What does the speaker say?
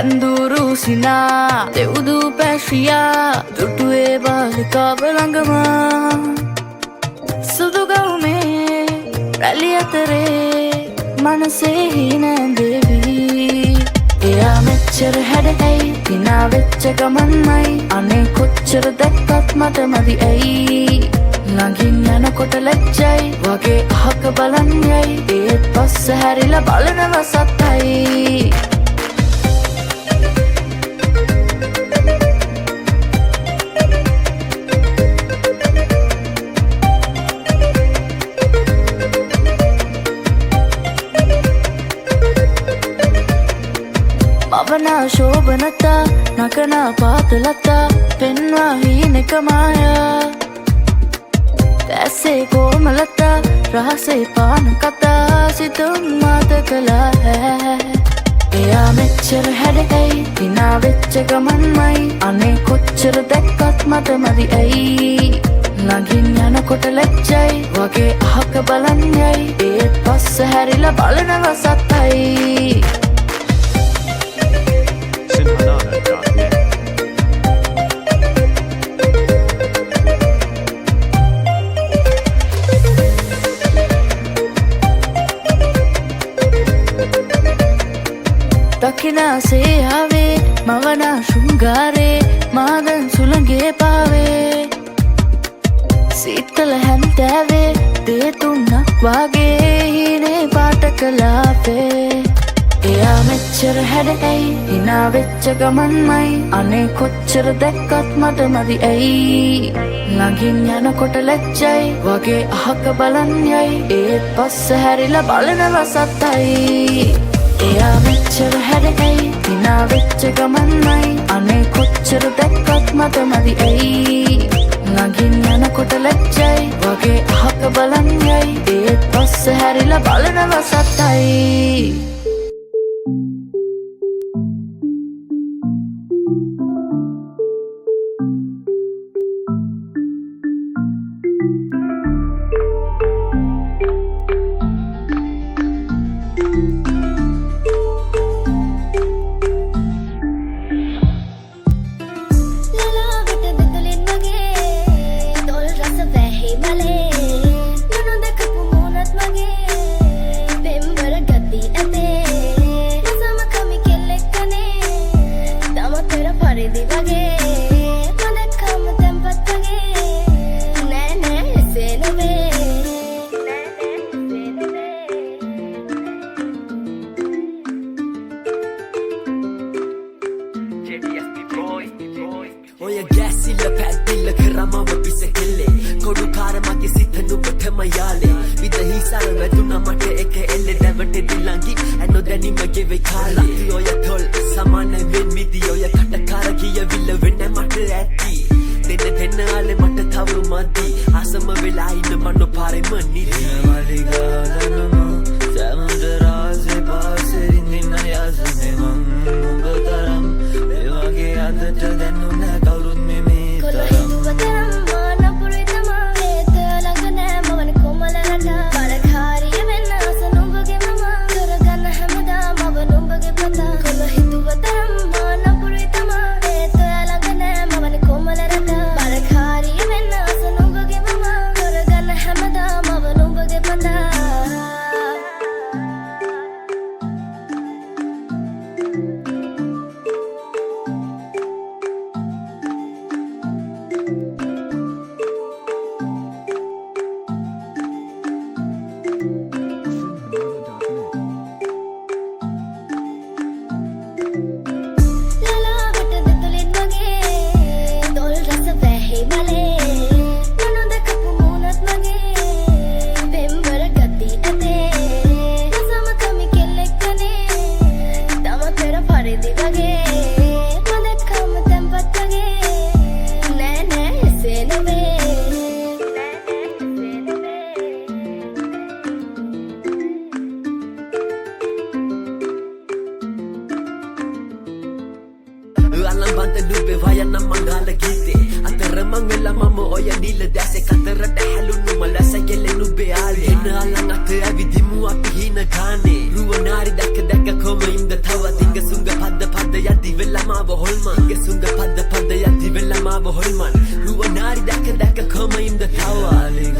ඇන්දුරු සිනා දෙව්දු පැශියා දුටුවේ බාලිකාව ළඟම සුදු ගවුමේ රැලි අතරේ මනසේ හිනැඳෙවී එයා මෙච්චර හැඩැයි හිනා වෙච්ච ගමන්මයි අනේ කොච්චර දැක්කත් මට මදි ඇයි ළඟින් යනකොට ලැජ්ජයි වගේ අහක බලන් යයි ඒත් පස්ස හැරිලා බලනව සත්තයි මවනා ශෝභනතා නකනා පාතලතා පෙන්වා හීනෙක මායා ඇසේ කෝමලතා රහසේ පාන කතා සිතුම් මාත කළා හැ එයා මෙච්චර හැඩැයි හිනා වෙච්ච ගමන්මයි අනේ කොච්චර දැක්කත් මට මදි ඇයි ළඟින් යනකොට ලැජ්ජයි වගේ අහක බලන් යයි ඒත් පස්ස හැරිලා බලනව සත්තයි දකිනාසේ ආවේ මවනා ශෘංගාරේ මාදන් සුළඟේ පාවේ සීතල හැන්තෑවේ දේතුන්නක් වාගේ හීනේ පාට කලාපේ එයා මෙච්චර හැඩැයි හිනා වෙච්ච ගමන්මයි අනේ කොච්චර දැක්කත් මට මදි ඇයි ළඟින් යනකොට ලැජ්ජයි වගේ අහක බලන් යයි ඒත් පස්ස හැරිලා බලනව සත්තයි එයා මෙච්චර හැඩැයි හිනා වෙච්ච ගමන්මයි අනේ කොච්චර දැක්කත් මට මදි ඇයි ළඟින් යනකොට ලැජ්ජයි වගේ අහක බලන් යයි ඒත් පස්ස හැරිලා බලනව සත්තයි the tower